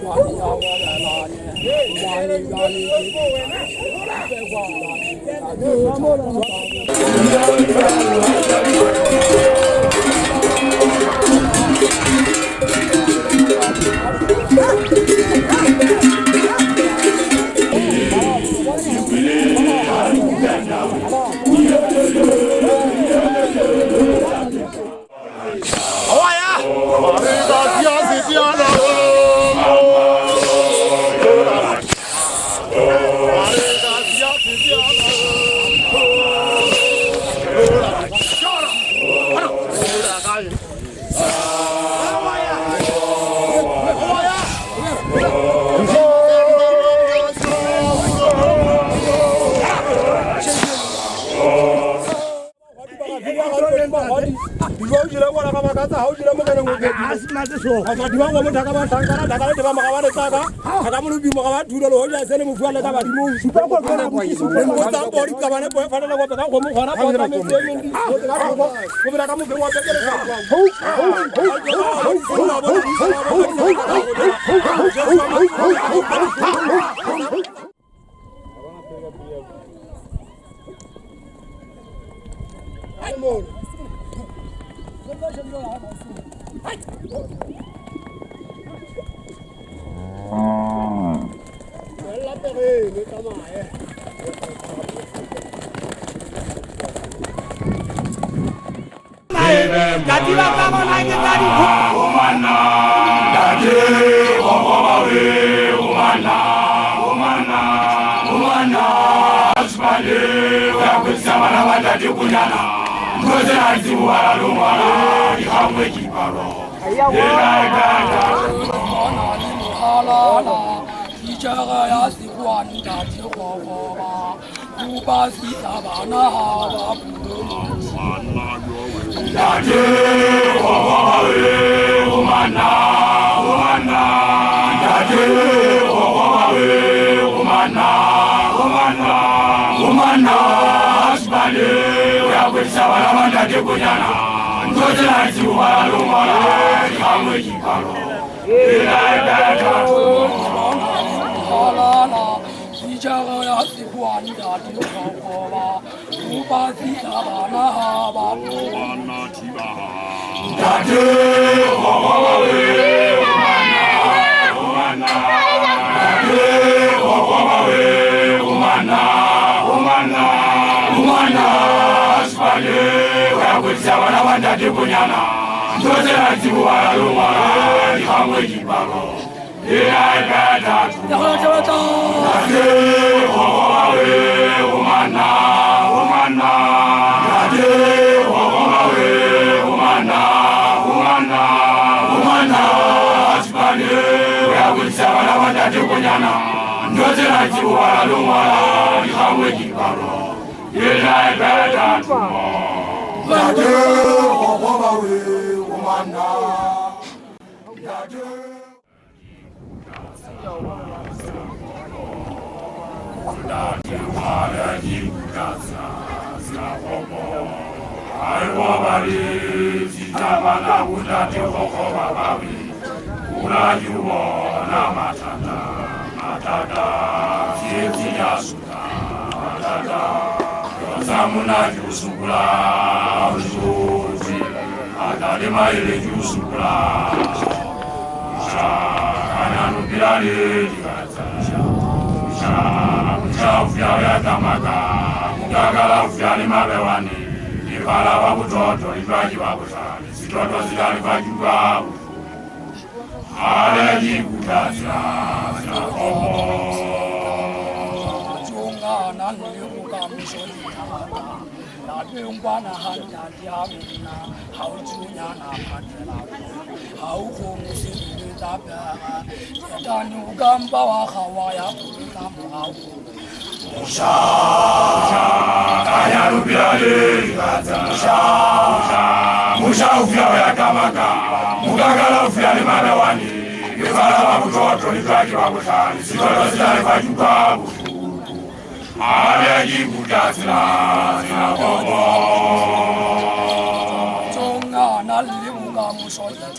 Hãy subscribe cho kênh Ghiền Mì Gõ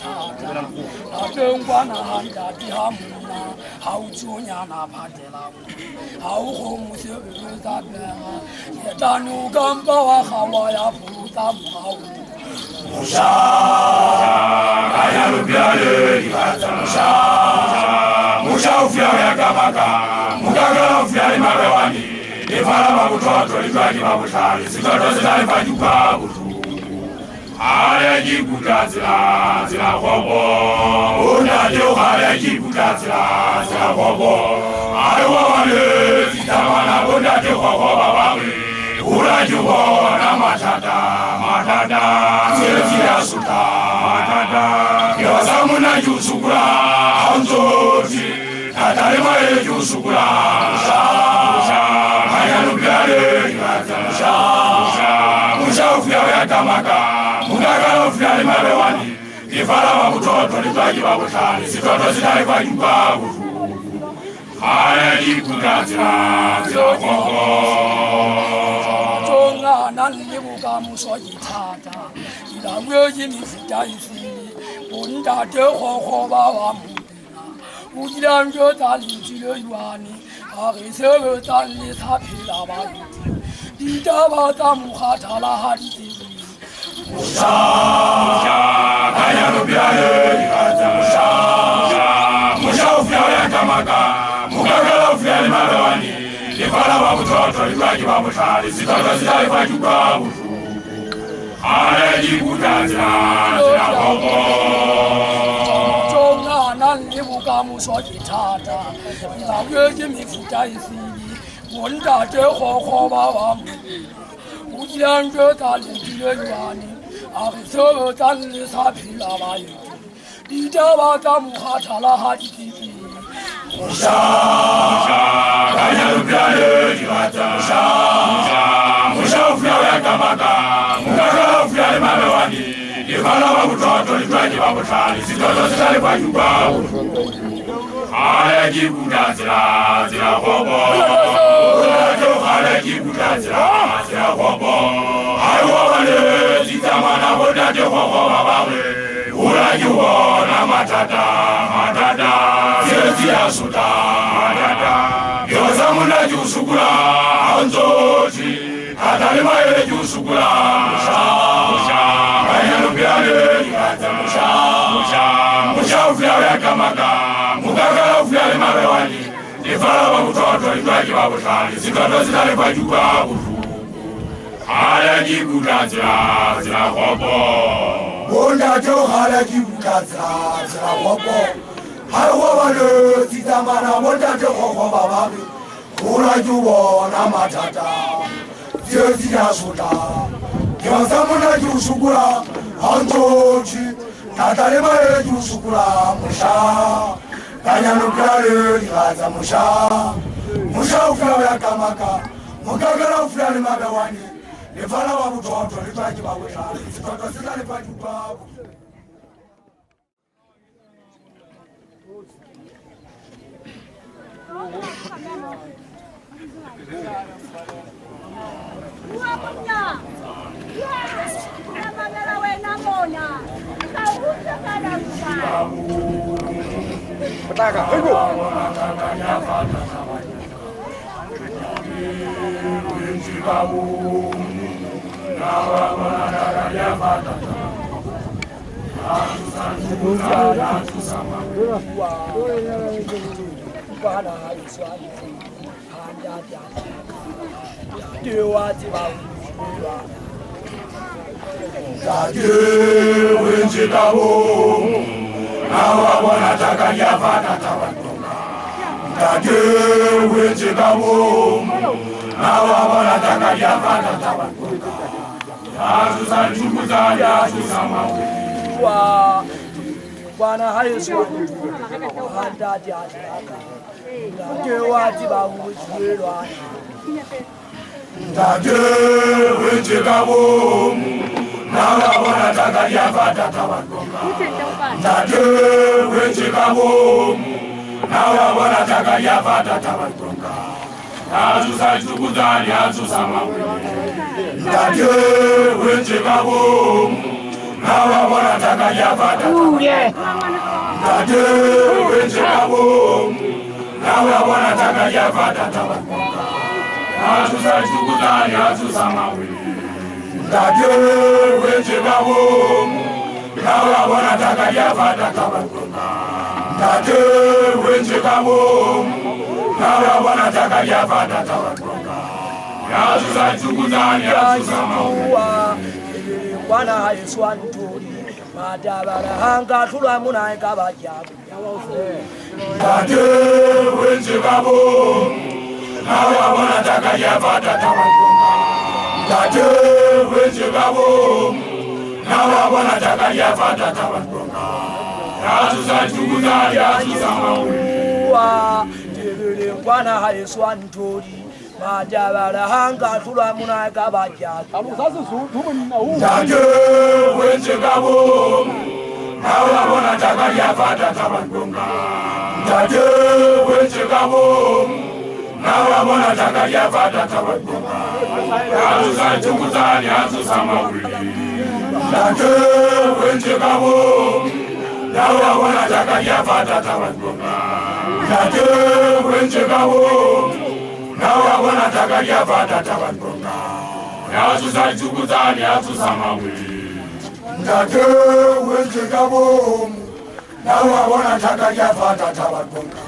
để không bỏ lỡ những video hấp dẫn. 好做伢那怕的啦，好红色不打的啊，也打牛干包啊，好啊呀不打不好。Musha, kaya lupiale, ikata musha, musha ufia kamaka, mukagala ufia imabewani, ifala mabutoto ifaki mabushali, sitoto zitali fajuka butu. Hale jikuta zila hobo, unadio hale jikuta zila hobo, ayo wale zitamana unadio hobo babawe, urajubo na matata, zilzila suta, matata, yawasamuna yusukura, anzoji, tatarema yusukura, musha, kaya lupiale, musha ufia ya kamaka, mukagala ufia imabewani, ifala mabutoto nifaki babushali, sitoto zitali fajuka butu. Haya jikuta zila hobo. Nalibuka musoji tata, ila weji mifita ifili, unda te ho baba mudena, ujila njo tali jile yuani, arisebe tali tapila bayuti, dita bata muhata la haditi. Musha, kaya lupiale, ikata musha ufia ya kamaka, mukagala ufia imabewani, ifala mabutoto ifaki babushali, sitoto zitali fajuka butu. Hale jikuta zila hobo. Jonga nalibuka musoji tata, ila weji mifita ifili, unda te ho baba mudena, ujila njo tali jile yuani, arisebe tali tapila bayuti, dita bata muhata la haditi. Musha, kaya lupiale, ikata musha ufia ya kamaka, mukagala ufia imabewani, ifala mabutoto ifaki babushali, sitoto zitali fajuka butu. Hale jikuta zila hobo, unajo hale jikuta zila hobo, ayo wale zitamana unajo hobo babawe, urajubo na matata, zilzila suta, yawasamuna yusukura, anzoji, tatarema yusukura, musha, kaya lupiale, ikata musha ufia ya kamaka, mukagala ufia imabewani, ifala mabutoto ifaki babushali, sitoto zitali fajuka butu. Hale jikuta zila hobo, unajo hale jikuta zila hobo, ayo wale zitamana unajo hobo babawe, urajubo na matata, zilzila suta, yawasamuna yusukura, anzoji, tatarema yusukura, musha, kaya lupiale, ikata musha ufia ya kamaka, mukagala ufia imabewani, ifala mabutoto ifaki babushali, sitoto zitali fajuka butu. Petaka, ayo. Bwana Yesu handa jataka ndaje wati ba wujirwa ndaje wenjekabo nawa bona taka yafata tawakonga ndaje wenjekabo nawa bona taka yafata tawakonga azusa tukudali azusa mawe ndaje wenjekabo nawa bona taka yafata tawakonga ndaje wenjekabo nawe abona takalia fata tabakonga atusa chukutani atusa mawe ndade wenje kabomu nawe abona takalia fata tabakonga ndade wenje kabomu nawe abona takalia fata tabakonga atusa chukutani atusa mawe Bwana Yesu anturi madabara hanga tulamuna ikabajabu ndade wenje kabomu nawe abona takalia fata tabakonga ndade wenje kabomu nawe abona takalia fata tabakonga atusa chukutani atusa mawe Bwana Yesu anturi madabara hanga tulamuna ikabajabu ndade wenje kabomu nawe abona takalia fata tabakonga ndade wenje kabomu nawe abona takalia fata tabakonga atusa chukutani atusa mawe ndade wenje kabomu nawe abona takalia fata tabakonga ndade wenje kabomu nawe abona takalia fata tabakonga atusa chukutani atusa mawe ndade wenje kabomu nawe abona takalia fata tabakonga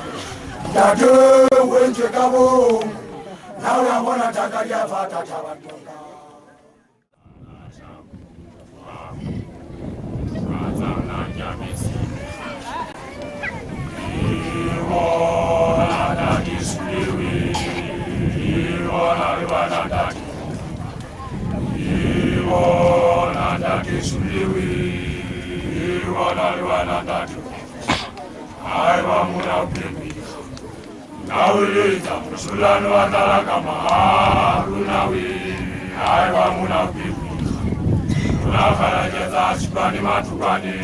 ndade wenje kabomu nawe abona takalia fata tabakonga Naweleza musulano watalaka maharu nawe aiwa muna kwikwi unakarageza ashibani matukane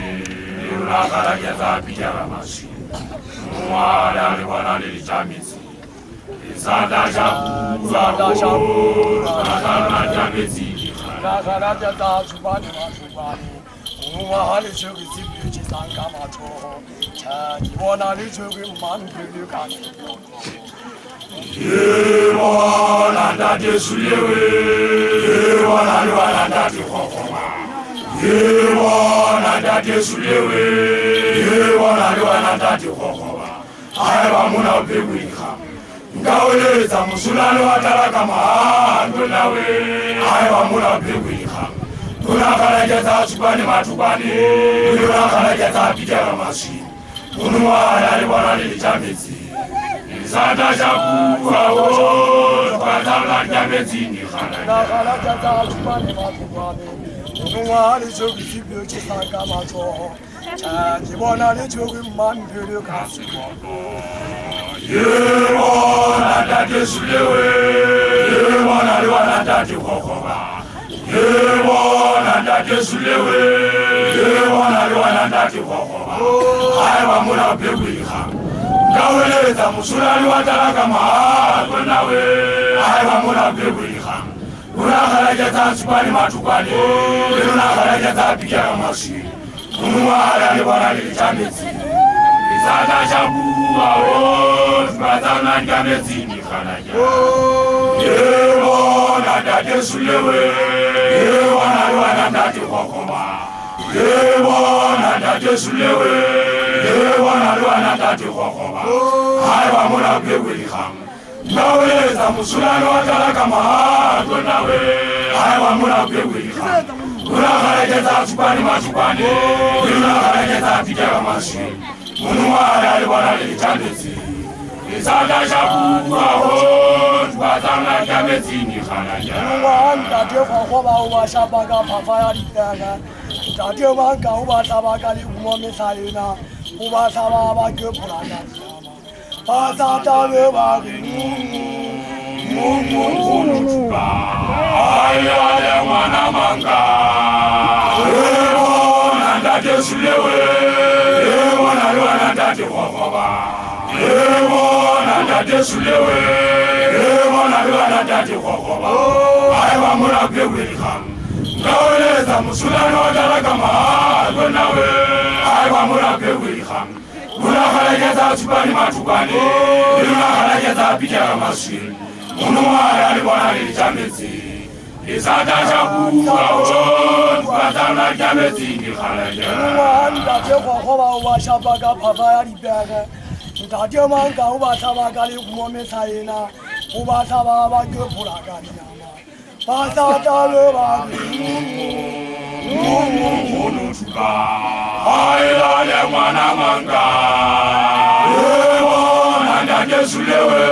unakarageza pijara mashi mwala aliwana lilichamisi isanda shaku nakana jamezi nakarageza ashibani matukane umahali choki zibi chisanga macho chibona lichoki manpili kasi Yewona ndade sulewe Yewona liwana ndade kokoma Yewona ndade sulewe Yewona liwana ndade kokoma Aiwa muna upewika Ngaweleza musulano watalaka mahando nawe Aiwa muna upewika Unakarageza ashibani matukani Unakarageza pijara mashi Unuwa liwana lilichamisi Zada jakuwa o Kwazala jamezini khana nakarageza ashibani matukane umahali choki zibi chisanga macho chibona lichoki manpili kasi Yewona ndade sulewe Yewona liwana ndade kokoma Yewona ndade sulewe Yewona liwana ndade kokoma Aiwa muna upewika Ngaweleza musulani watalaka mahando nawe Aiwa muna upewika Unakarageza ashibani matukane Unakarageza pijara mashi Unuwala liwana lilichamezi Zada jakuwa o Kwazala jamezini khana Yewona ndade sulewe Yewona liwana ndade kokoma Yewona ndade sulewe Yewona liwana ndade kokoma Aiwa muna upewika Ngaweleza musulano watalaka mahando nawe Aiwa muna upewika Unakarageza ashibani matukane Unakarageza pijara mashi Unuwala liwana lilichamezi Isanda shakuwa o Kwazala jamezini khana ndade kwakoba ubashabaka pafaya litanga ndade wanga ubashabaka liumomisalina ubasaba abakepulana basatabe bagini Mumukunuchuba Ayale mwana manga Yewona ndade sulewe Yewona liwana ndade kokoma Yewona ndade sulewe Yewona liwana ndade kokoma Aiwa muna upewika Ngaweleza musulano watalaka mahando nawe Aiwa muna upewika Unakhalekeza chupani matukani unakhalekeza picha maswili Munumara alibona lilichamezi Isata chakuwa Twatana chamezi Nikhalaja Munumara kwa washabaga papaya libega Ntadio manga ubashabaga likumomesa ina Ubashabaga gepulaga nyama Basatalo babi Munu chuka Ailale mwana manga Ewa nandake sulewe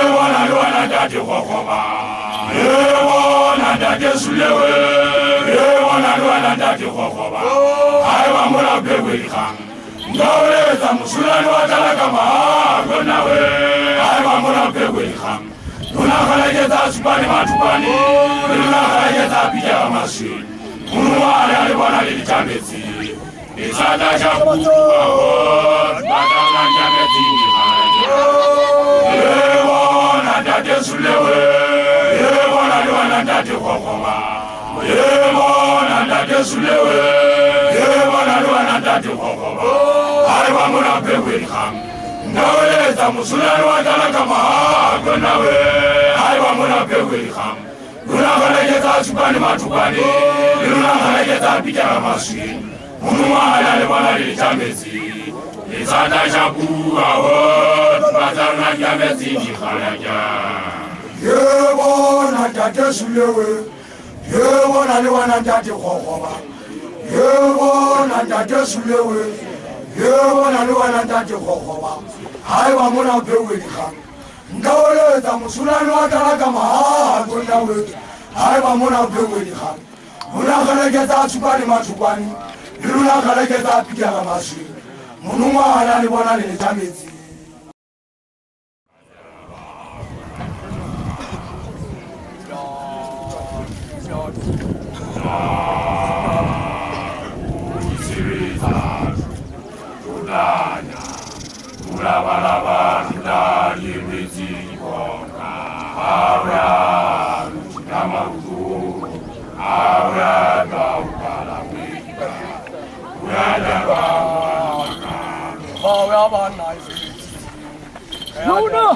Ewa nandake kokoba Ewa nandake sulewe Ewa nandake kokoba Aiwa mula pewe ikang Ngaweleza musulani watalaka mahago nawe Aiwa mula pewe ikang Unakhalekeza supani matukani Unakhalekeza picha maswili Munumare alibona lilichamezi Isata chakuwa Twatana chamezi Nikhalaja Ewa nandake sulewe Ewa nandake kokoba Ewa nandake sulewe Ewa nandake kokoba Aiwa muna pewe ikang Ngaweleza musulani watalaka mahago nawe Aiwa muna pewe ikang Unakhalekeza supani matukani Unakhalekeza picha maswili Munumare alibona lilichamezi Isata chakuwa Twatana chamezi Nikhalaja Ewa nandake sulewe Ewa nandake kokoba Ewa nandake sulewe Ewa nandake kokoba Aiwa muna pewe ikang Ngaweleza musulani watalaka mahago nawe Aiwa muna pewe ikang Unakhalekeza supani matukani Unakhalekeza picha maswili Munumare alibona lilichamezi Tudanya Ulabalaba Tudanye Mezi Bonga Aura Namaru Aura Gaukala Wika Uyadaba Bawya bana ifiti Nuna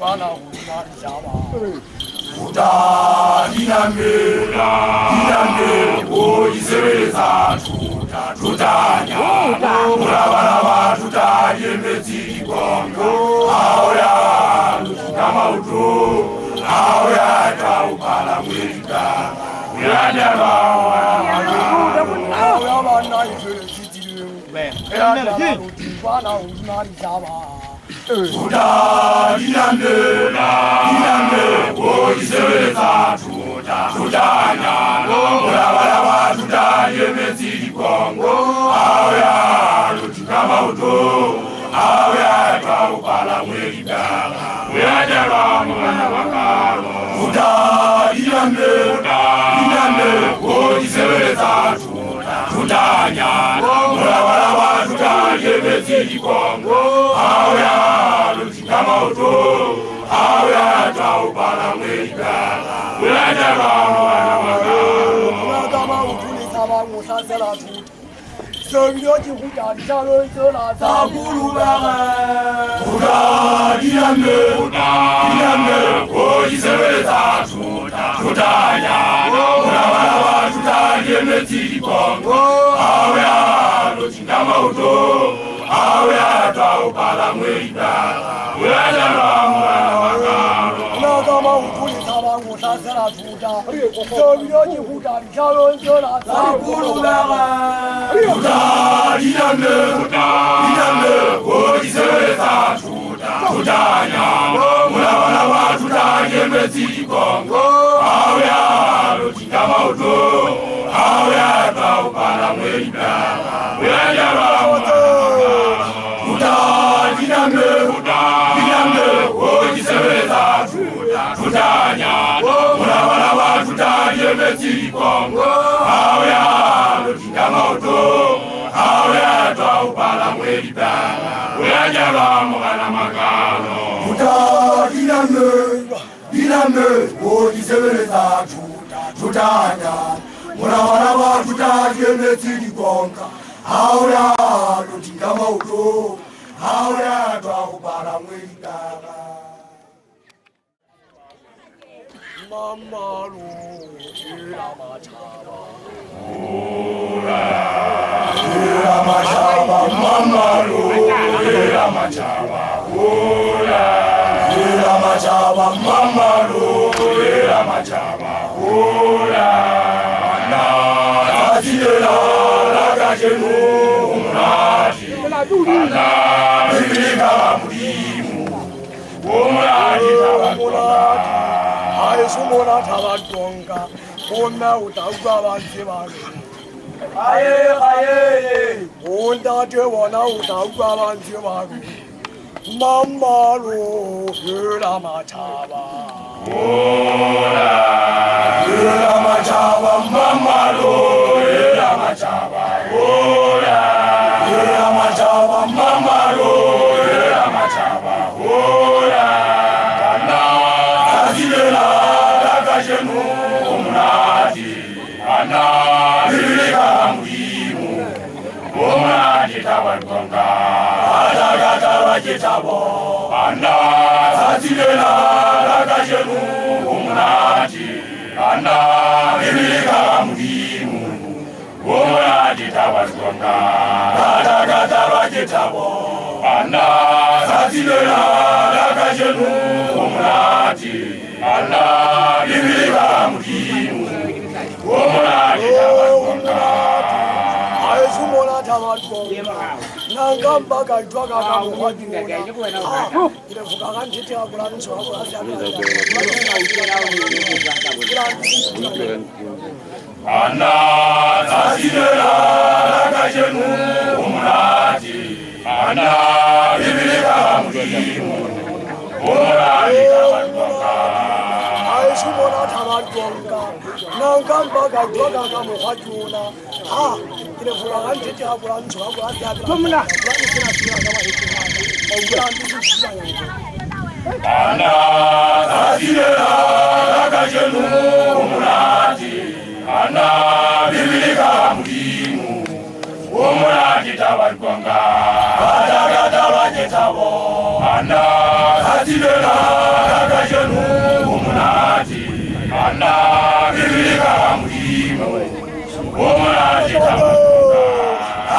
Bana unari jaba Dinambe Oisebeza Tutanya Ulabalaba Tudanye Mezi Bonga Aura Namaru Aura Gaukala Wika Uyadaba Bawya bana ifiti Bana unari jaba Dinambe Oisebeza Tutanya Ulabalaba Tudanye Mezi Bonga Aura Namaru Aura Gaukala Wika Uyadaba Mwana Wakalo Dinambe Oisebeza Tutanya Ulabalaba Tudanye Mezi Bonga Aura Namaru Aura Gaukala Wika Uyadaba Mwana Wakalo Kama ukuni saba ngusazela tuta Sövyo ki huda jalo zola zabulubaga Dinambe Oisebeza Tutanya Ulabalaba Tudanye Mezi Bonga Aura Namaru Aura Gaukala Wika Uyadaba Mwana Wakalo Kama ukuni saba ngusazela tuta Sövyo ki huda jalo zola zabulubaga Dinambe Oisebeza Tutanya Ulabalaba Tudanye Mezi Bonga Aura Namaru Aura Gaukala Wika Uyadaba Dinambe Oisebeza Tutanya Ulabalaba Tudanye Mezi Bonga Aura Namaru Aura Gaukala Wika Uyadaba Mwana Wakalo Dinambe Oisebeza Tutanya Ulabalaba Tudanye Mezi Bonga ahora lutinga mauto ahora twakubala mwelitaka mamalo ila machaba ila machaba mamalo ila machaba ila machaba mamalo ila machaba na tajira la kajenu umrati na bilika mudimu umrati tabakola Sumona tabatonga ona utagwa banzibalo aye onda tewona utagwa banzibalo mamalo ila machaba ila machaba mamalo ila machaba ila machaba mamalo ila machaba na tajira Jenu umrati ana bilika mudimu umrati tabakonga adagata wajitabo ana tajilela daga jenu umrati ana bilika mudimu umrati tabakonga adagata wajitabo ana tajilela daga jenu umrati ana bilika mudimu umrati tabakonga Sumona tabatonga nangamba kajwaga kamwajuna ile fukaga ntete akulanzo ana tajira daga jenu umrati ana bilika mudimu umrati tabakonga Sumona tabatonga nangamba kajwaga kamwajuna ile fukaga ntete akulanzo ana tajira daga jenu umrati ana bilika mudimu umrati tabakonga adagata wajitabo ana tajira daga jenu umrati ana bilika mudimu umrati tabakonga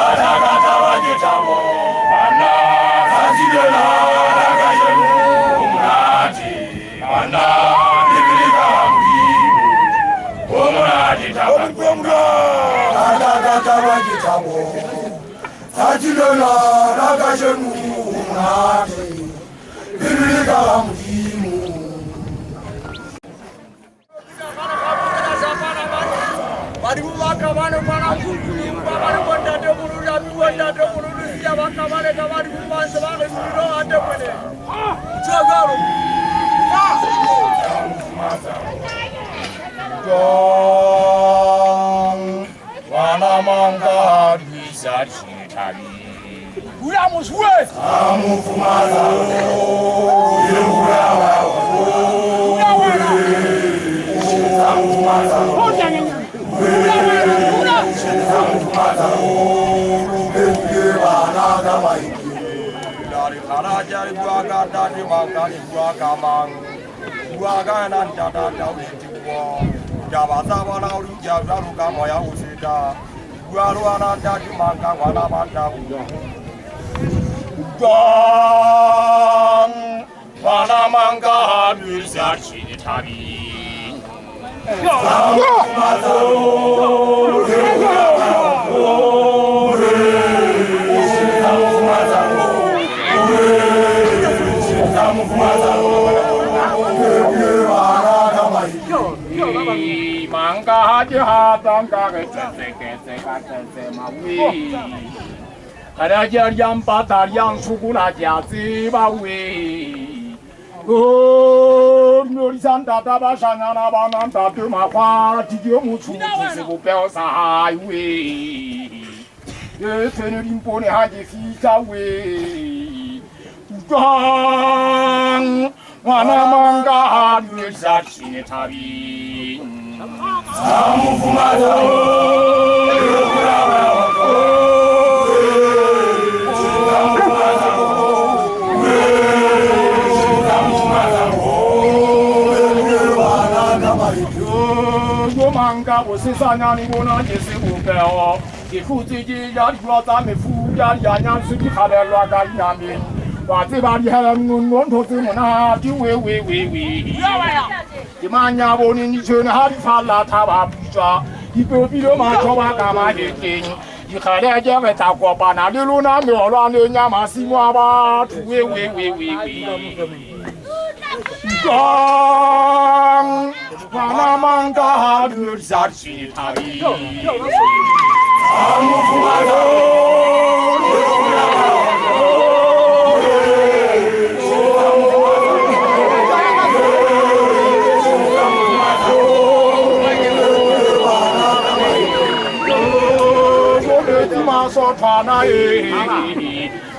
adagata wajitabo ana tajira daga jenu umrati ana bilika mudimu umrati tabakonga adagata wajitabo tajilona daga jenu umrati bilika mudimu Kamane para kuli kamane konda de bulu da bi konda de bulu siya ba kamane kamane bi man sa ba ke bulu ande pele jagaro Dong wana manga bisa chitari ura muswe amufumaza dari karajari buaga dari mangkali buaga mang buaga nan dada dawi tiwo jaba zaba na uri jaga ruka moya usida buaru anan dadi mangka wana manda Dong wana manga bisa chitari manga haji hatanga kese mawi kada yang patar yang sukuna jati mawi Nyori santa taba shangana banan tatu makwa tijo muchu sibu peo sa highway tenu rimpone haji fika we Dang wana manga hadu sachi tabi Samu fumata 是啥样的我那就是我干哦。一口最近压力老咱们夫家伢伢自己还来乱干一样的，哇这把你还来弄头子么那就喂。你妈伢我你去那哈里发拉他把不抓，你隔壁的嘛叫嘛干嘛去听？你还来讲个大锅巴那溜那苗乱的伢嘛西瓜吧，喂。光，把那忙大的下去他里。说他那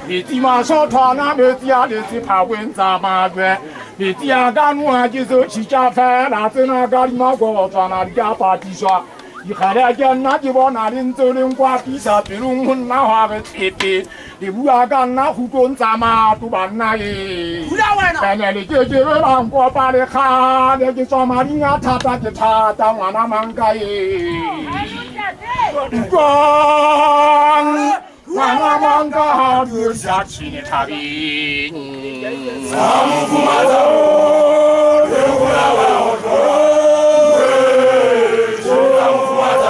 你地嘛说他那没家的是怕问咋嘛的，你家干我就是去家饭，那在那家里嘛我抓那里家把地刷，你还来讲那就往那里走人挂地下，比如我那话个铁皮，你不要干那胡滚咋嘛都把那耶，现在你就让我把你喊，你就抓嘛你呀他就他当我那忙个耶。光，那忙个留下去的差别。萨姆库马走，留不了我走。萨姆库马走，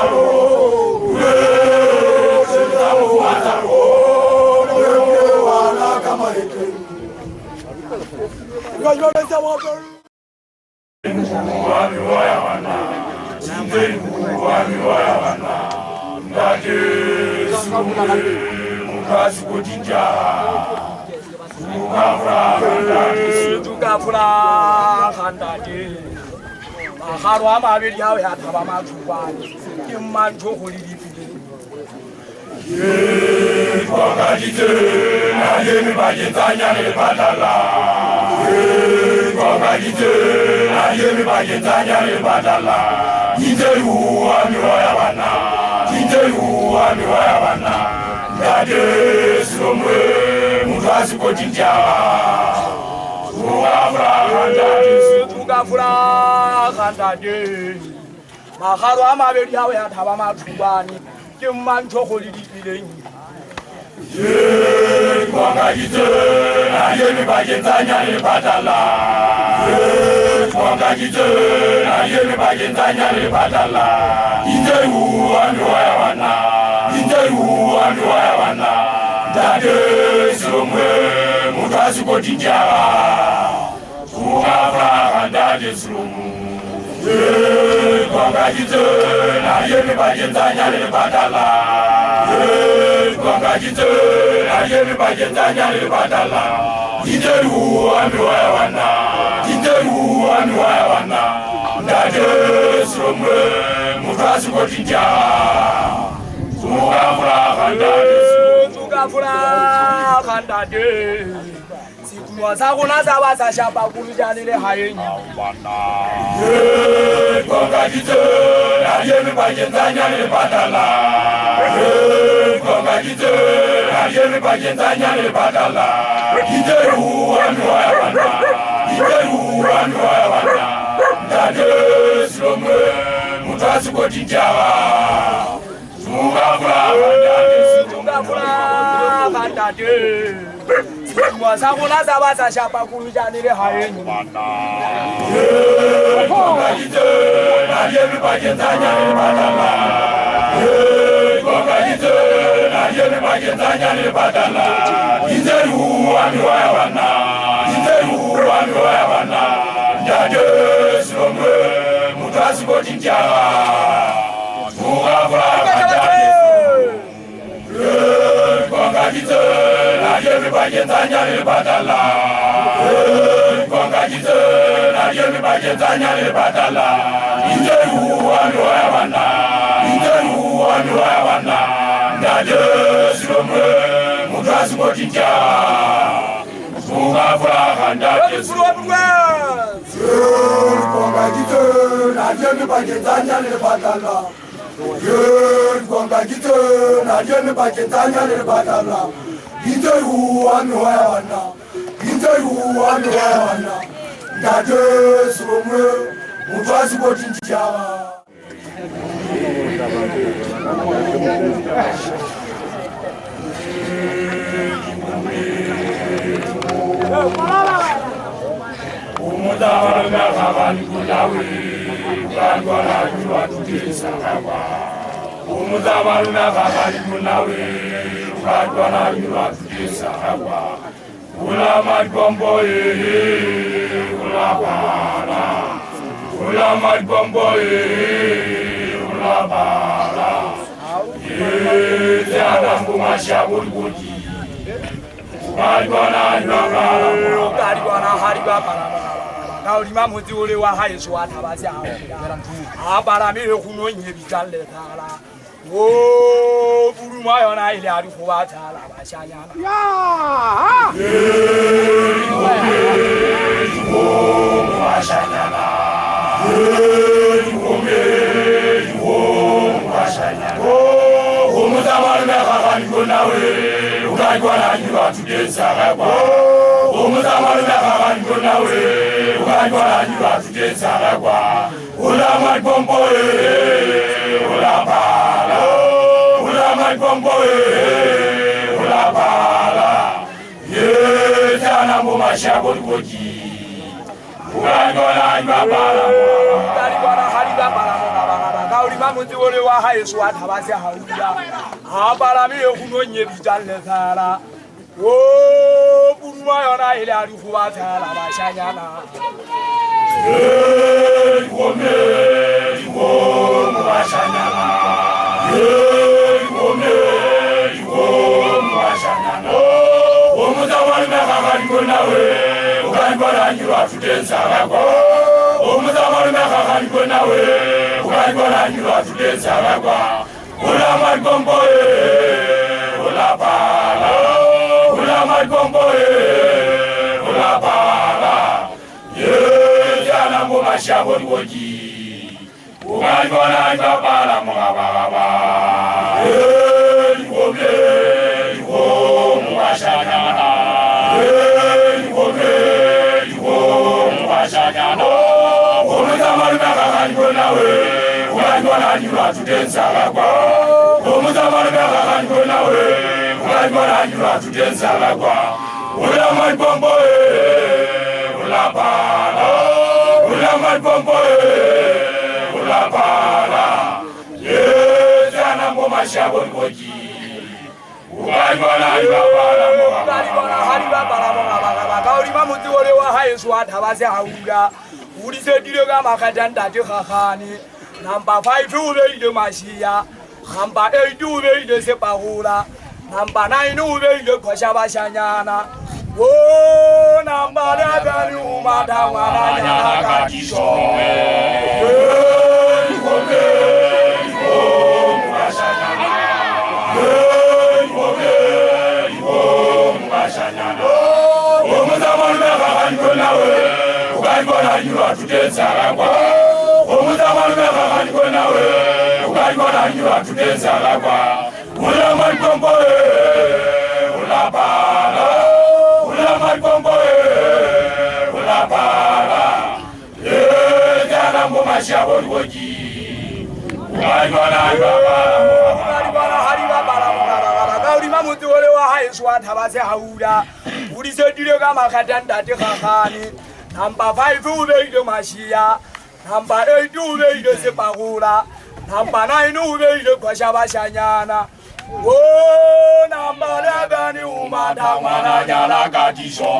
萨姆库马走，留我那干嘛的？我来讲我这。我呀完了，今天我呀完了。Tukafura khandade maharwa mabedi yawe athaba mathubane ke mantho go le dipile kwakajitse na yemi bajetsanya le badala kwakajitse na yemi bajetsanya le badala itelu amiwaya bana amiwaya bana ndade silomwe muntu asikotinja tukafura khandade maharwa mabedi yawe athaba mathubane ke mantho go le dipile kwakajitse na yemi bajetsanya le badala kwakajitse na yemi bajetsanya le badala itelu amiwaya bana ndade silomwe muntu asikotinja tukafura ndade silomwe kwakajitse na yemi bajetsanya le badala kwakajitse na yemi bajetsanya le badala itelu amiwaya bana ndade silomwe muntu asikotinja tukafura khandade sikunwa sakona sabasa shapa kulujanile hayenyi kwakajitse na yemi bajetsanya le badala kwakajitse na yemi bajetsanya le badala itelu amiwaya bana ndade silomwe muntu asikotinja tukafura khandade sikunwa sakona sabasa shapa kulujanile hayenyi kwakajitse na yemi bajetsanya le badala kwakajitse na yemi bajetsanya le badala itelu amiwaya bana ndade silomwe muntu asikotinja kwakajitse na yemi bajetsanya le badala kwakajitse na yemi bajetsanya le badala itelu amiwaya bana ndade silomwe muntu asikotinja tukafura ndade silomwe kwakajitse na yemi bajetsanya le badala kwakajitse na yemi bajetsanya le badala itelu amiwaya bana ndade silomwe muntu asikotinja Umudabaranga kabani kunawe Kandwana yuwa tutisa kawa Umudabaranga kabani kunawe Kandwana yuwa tutisa kawa Ulama gombo ulabala Ulama gombo ulabala Yezana kumasha bulguji Kandwana yuwa Kandwana hariba para Kaulima muti ule wa haisu watabazi abaramire kuno nyebitale tala o buruma yona ile ari kuwa tala bashanyana Ulama gombo ulabala Ulama gombo ulabala Yezana mumashabu koji Ulangona ibabala Kaligwana hariba para kaulima muti ule wa haisu watabazi hauya abaramire kuno nyebitale tala o buruma yona ile ari kuwa tala bashanyana Shabot woji Ugandwana ibabala mwababa Yikome mwashanyana Yikome mwashanyana Omuzamalu mekakanyikonawe Ugandwana nyura tutensagakwa Omuzamalu mekakanyikonawe Ugandwana nyura tutensagakwa Ulama ibombo ulabala Ulama bombo ulabala Yezana mumashabu koji Ugandwana ibabala Kaligwana hariba para kaulima muti ule wa haisu watabazi hauya Ulise dire kama kadanda khani Number 5 ube ile mashia Number 8 ube ile sepahula Number 9 ube ile kwasha bashanyana Oh, namba da ni umada wana nyana katisho. Shabot woji Ugandwana hariba para kaulima muti ule wa haisu watabazi hauya Ulise dire kama kadanda khani Number 5 ube ile mashia Number 8 ube ile sepahula Number 9 ube ile kwasha bashanyana Oh, namba da ni umada wana nyana katisho.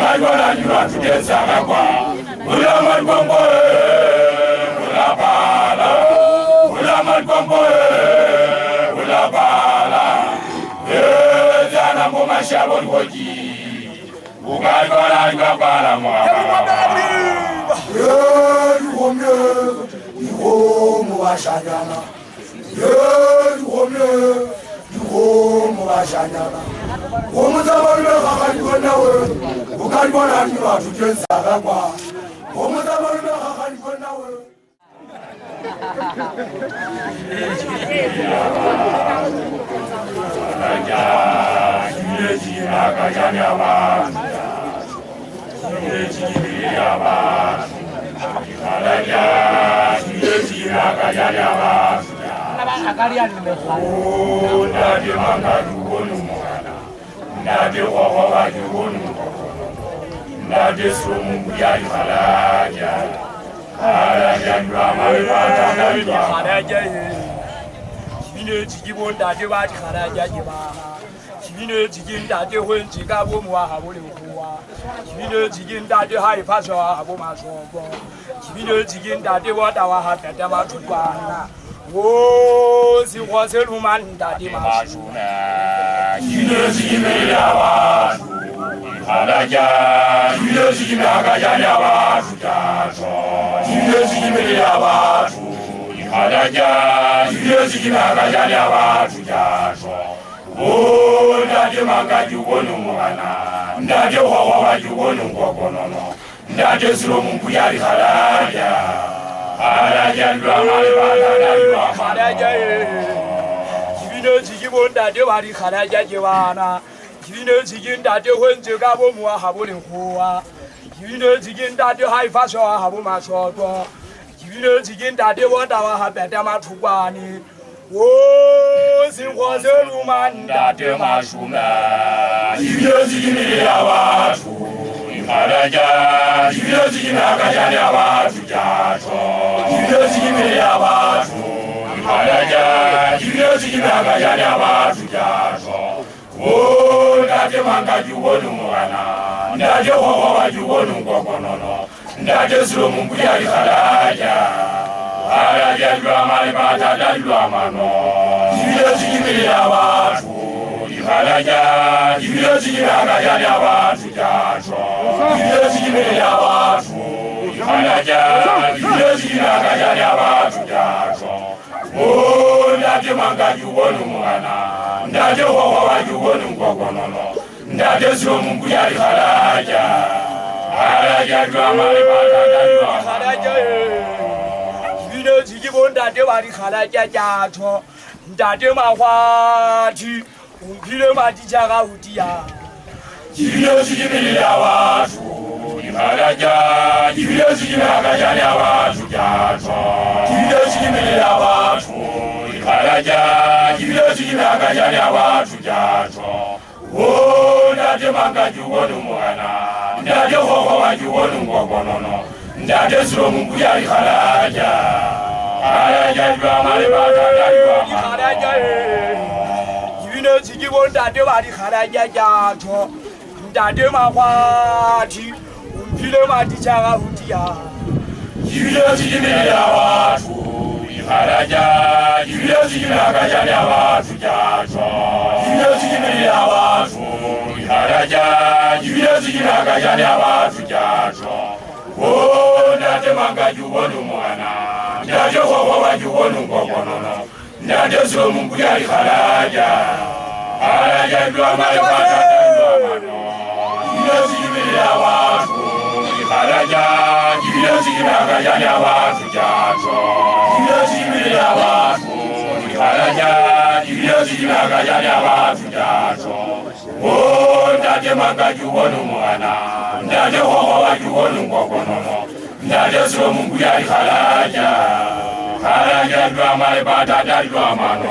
Ukajwana jua tujenza kakwa Ulaman Kongo Ulabala Ulaman Kongo Ulabala Zana mboma shabon koji Ukajwana jua bala mwaka Yuhomu washanyana Yuhomu washanyana Omuzabali bakakali nawe ukalibona ngiba tujenza kakwa Omuzabali bakakali nawe Alaja yiyeji akajani abantu yiyeji abantu Alaja yiyeji akajani abantu Ndade mangadu onumwana Ndade wawawa yuonu Ndade sumu ya halaja Halaja ndrama ipata ndalwa Halaja Chibine chikibo ndade wati halaja jibaha Chibine chikindade wenji kabo mwaha bole ukuwa Chibine chikindade haipaso habo masombo Chibine chikindade wata waha tata watupana Wozi wase lumandade mashuna Chibine chikimele abantu Halaja Chibine chikimele akajani abantu tato Chibine chikimele abantu Halaja Chibine chikimele akajani abantu tato Ndade mangaji wonu mwana Ndade wawawaji wonu mkokonono Ndade sulomu mpuyari halaja Halaja ndrama ipata halaja Chibine chikibo ndade wari halaja jiwana Chibine chikindade wenje kabo mwaha bole ukuwa Chibine chikindade haifaso habo masoto Chibine chikindade wata waha bete matugwani Wozi wase lumandade mashuna Chibine chikimele abantu Halaja Chibine chikimele akajani abantu jato Chibine chikimele abantu Halaja Chibine chikimele akajani abantu jato Ndade mangaji wonu mwana Ndade wawawaji wonu mkokonono Ndade sulomu mpuyari halaja Halaja ndrama ipata ndalwa mano Chibine chikimele abantu Halaja Chibine chikimele akajani abantu jato Chibine chikimele abantu Halaja Chibine chikimele akajani abantu jato Ndade mangaji wonu mwana Ndade wawawaji wonu mkokonono Ndade sulomu mpuyari halaja Halaja ndrama ipata ndalwa halaja Chibine chikibo ndade wari halaja jato Ndade mahwati Umpile matichaka utiya Chibine chikimele abantu Halaja Chibine chikimele akajani abantu jato Chibine chikimele abantu Halaja Chibine chikimele akajani abantu jato Ndade mangaji wonu mwana Ndade wawawaji wonu mkokonono Ndade sulomu mpuyari halaja Halaja ndrama ipata ndalwa halaja Chibine chikibo ndade wari halaja jato Ndade mahwati Umpile matichaka utiya Chibine chikimele abantu Halaja Chibine chikimele akajani abantu jato Chibine chikimele abantu Halaja Chibine chikimele akajani abantu jato Ndade mangaji wonu mwana Ndade wawawaji wonu mkokonono Ndade sulomu mpuyari halaja Halaja ndrama ipata ndalwa mano Chibine chikimele abantu Halaja Chibine chikimele akajani abantu jato Chibine chikimele abantu Halaja Chibine chikimele akajani abantu jato Ndade mangaji wonu mwana Ndade wawawaji wonu mkokonono Ndade sulomu mpuyari halaja Halaja ndrama ipata ndalwa mano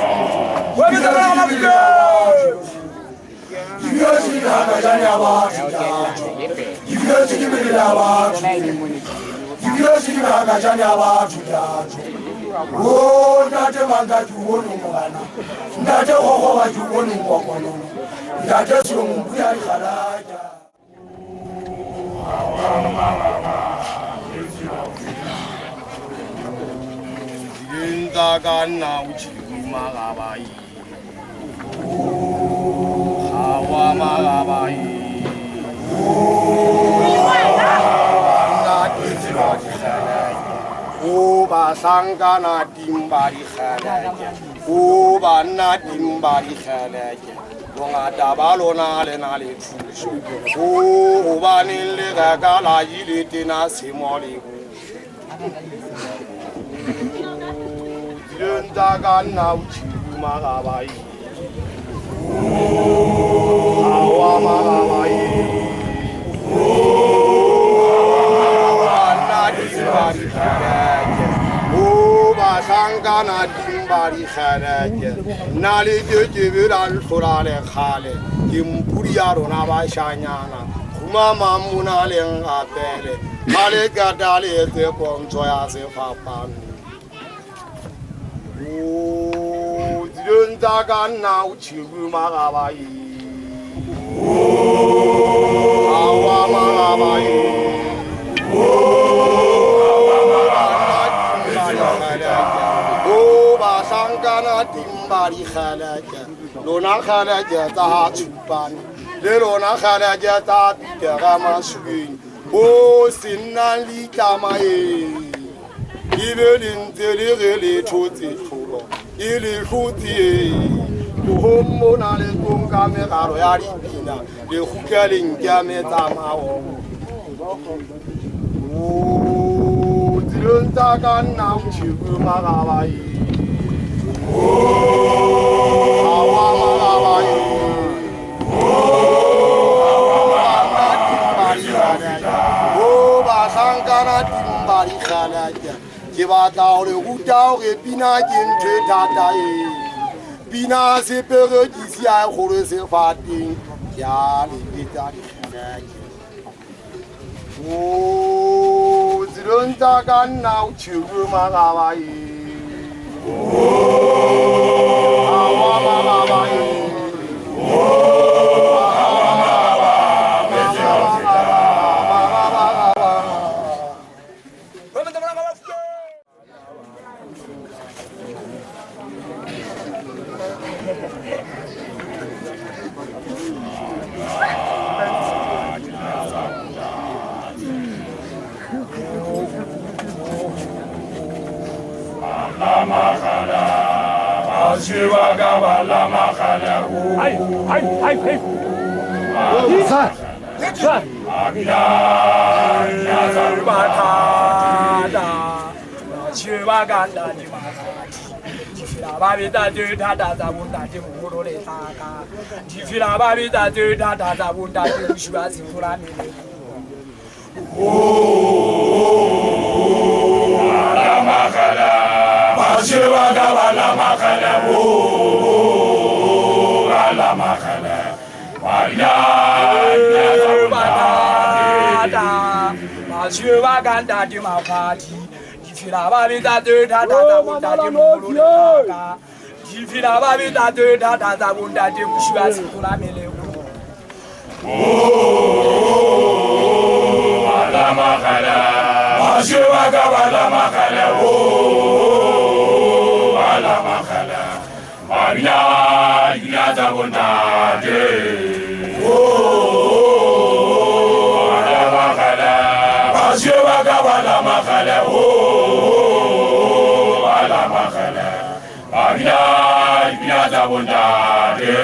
Chibine chikimele akajani abantu jato Chibine chikimele abantu Chibine chikimele akajani abantu jato Ndade mangaji wonu mwana Ndade wawawaji wonu mkokonono Ndade sulomu mpuyari halaja Indagana uchi magabai. Hawa magabai. Oba sangana timbari khalaje. Oba na timbari khalaje. Bonga dabalo na le fuso. Oba nile gala yili tina simoli. Yundagana uchi magabai. Hawa magabai. Oba sangana timbari khalaje. Nali jubiral khurale khale. Kimpuriaro na bashanyana. Kuma mamuna le ngapele. Kale gadale te konzoya se papan. Yundagana uchi magabai. Hawa magabai. Oba sangana timbari khalaja. Lona khalaja ta chupan. Le lona khalaja ta tegama suin. O sinali tamae. Ibelin telegele choti chulo. Ili chuti. Homo na le tunga me karo yari pina. Le hukelin game tamao. Yundagana uchi magabai. Hawa magabai. Oba sangana timbari khalaja. Kiba taure utaure bina jinte tatae. Bina se pere disi a khore se fatin. Ya le bitari khalaja. Yundagana uchi magabai. Hawa magabai. Bondade.